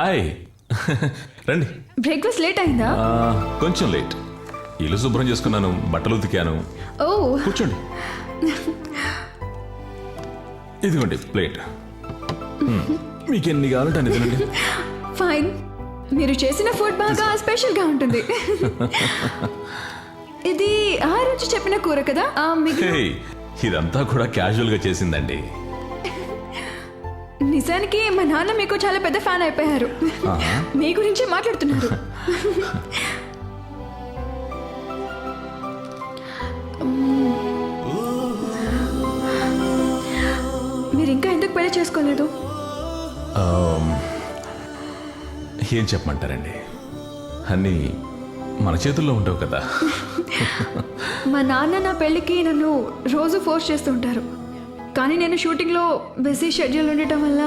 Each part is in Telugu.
హాయ్ రండి. బ్రేక్ఫాస్ట్ లేట్ అయిందా? కొంచెం లేట్. ఇల్లు శుభ్రం చేసుకున్నాను, బట్టలు ఉతికాను. ఓ కూర్చోండి. ఇదిగోండి ప్లేట్. మీకు ఎన్ని కావాలంటే అన్ని తినండి. ఫైన్. మీరు చేసిన ఫుడ్ బాగా స్పెషల్గా ఉంటుంది. ఇది ఆ రోజు చెప్పిన కూర కదా? హే, ఇదంతా కూడా క్యాజువల్గా చేసిందండి. నిజానికి మా నాన్న మీకు చాలా పెద్ద ఫ్యాన్ అయిపోయారు. మీ గురించి మాట్లాడుతున్నారు. మీరు ఇంకా ఎందుకు పెళ్లి చేసుకోలేదు? ఏం చెప్పమంటారండి, అన్నీ మన చేతుల్లో ఉండవు కదా. మా నాన్న నా పెళ్ళికి నన్ను రోజు ఫోర్స్ చేస్తుంటారు, కానీ నేను షూటింగ్లో బిజీ షెడ్యూల్ ఉండటం వల్ల.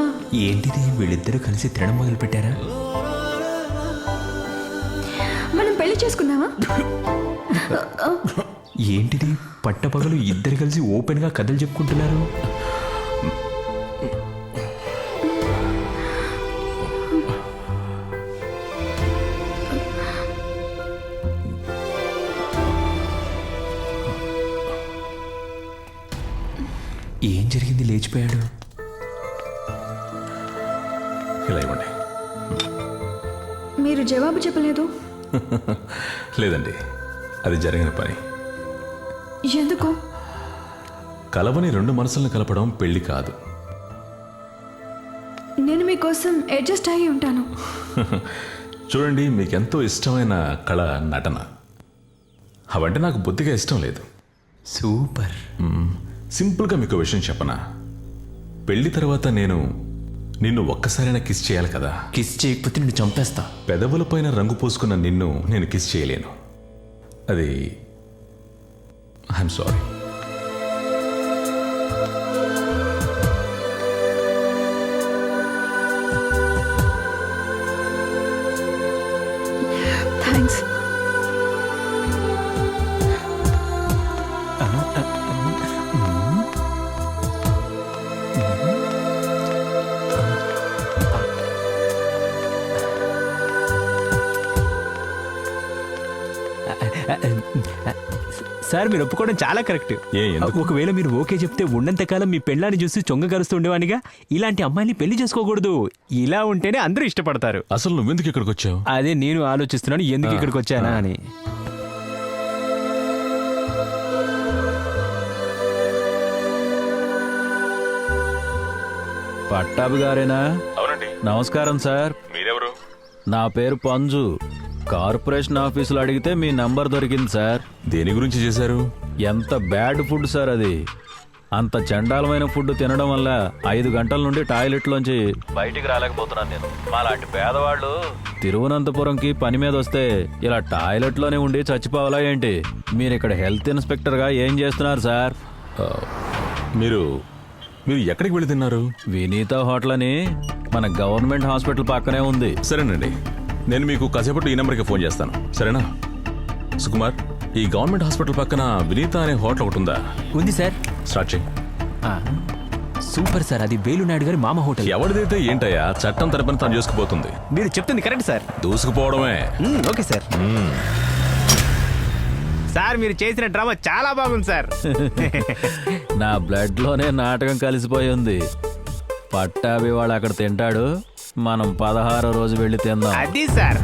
ఏంటిది, వీళ్ళిద్దరూ కలిసి తినడం మొదలు పెట్టారా? మనం పెళ్లి చేసుకుందామా? ఏంటిది, పట్టపగలు ఇద్దరు కలిసి ఓపెన్గా కథలు చెప్పుకుంటున్నారు? ఏం జరిగింది, లేచిపోయాడు? ఇలా ఇవ్వండి. మీరు జవాబు చెప్పలేదు. లేదండి, అది జరిగిన పని. ఎందుకు? కలవని రెండు మనసులను కలపడం పెళ్లి కాదు. నేను మీకోసం అడ్జస్ట్ అయ్యి ఉంటాను. చూడండి, మీకెంతో ఇష్టమైన కళ నటన. అవంటే నాకు బొత్తిగా ఇష్టం లేదు. సూపర్. సింపుల్గా మీకు విషయం చెప్పనా? పెళ్లి తర్వాత నేను నిన్ను ఒక్కసారైనా కిస్ చేయాలి కదా. కిస్ చేయకపోతే నిన్ను చంపేస్తా. పెదవులపైన రంగు పోసుకున్న నిన్ను నేను కిస్ చేయలేను. అది ఐఎమ్ సారీ. థ్యాంక్స్. సార్, మీరు ఒప్పుకోవడం చాలా కరెక్ట్. ఒకవేళ మీరు ఓకే చెప్తే ఉన్నంతకాలం మీ పెళ్ళాన్ని చూసి చొంగగరుస్తూ ఉండేవానిగా. ఇలాంటి అమ్మాయిని పెళ్లి చేసుకోకూడదు. ఇలా ఉంటేనే అందరూ ఇష్టపడతారు. అసలు నువ్వెందుకు ఇక్కడికి వచ్చావు? అదే నేను ఆలోచిస్తున్నాను, ఎందుకు ఇక్కడికి వచ్చానా అని. పట్టాభి గారేనా? అవునండి. నమస్కారం సార్. మీరెవరు? నా పేరు పంజు. కార్పొరేషన్ ఆఫీసులో అడిగితే మీ నంబర్ దొరికింది సార్. దేని గురించి చేశారు? ఎంత బ్యాడ్ ఫుడ్ సార్ అది. అంత చండాలమైన ఫుడ్ తినడం వల్ల 5 గంటల నుండి టాయిలెట్లోంచి బయటికి రాలేకపోతున్నాను నేను. మాలాంటి పేదవాళ్ళు తిరువనంతపురంకి పని మీద వస్తే ఇలా టాయిలెట్లోనే ఉండి చచ్చిపోవాలా ఏంటి? మీరు ఇక్కడ హెల్త్ ఇన్స్పెక్టర్గా ఏం చేస్తున్నారు సార్? మీరు మీరు ఎక్కడికి వెళ్ళి తిన్నారు? వినీత హోటల్ అని మన గవర్నమెంట్ హాస్పిటల్ పక్కనే ఉంది. సరేనండి, నేను మీకు కాసేపట్లో ఈ నెంబర్కి ఫోన్ చేస్తాను, సరేనా? సుకుమార్, ఈ గవర్నమెంట్ హాస్పిటల్ పక్కన వినీత అనే హోటల్ ఒకటి ఉందా? ఉంది సార్. స్టార్ట్ చేయి. సూపర్ సార్, అది వేలునాయుడు గారి మామ హోటల్. ఎవరిదైతే ఏంటయ్యా, చట్టం తరపున తను చేసుకుపోతుంది. మీరు చెప్తుంది కరెక్ట్ సార్. దూసుకుపోవడమే. Okay sir. సార్, మీరు చేసిన డ్రామా చాలా బాగుంది సార్. నా బ్లడ్ లోనే నాటకం కలిసిపోయి ఉంది. పట్టాభి వాడు అక్కడ తింటాడు, మనం 16వ రోజు వెళ్ళి తిందాం. అది సార్.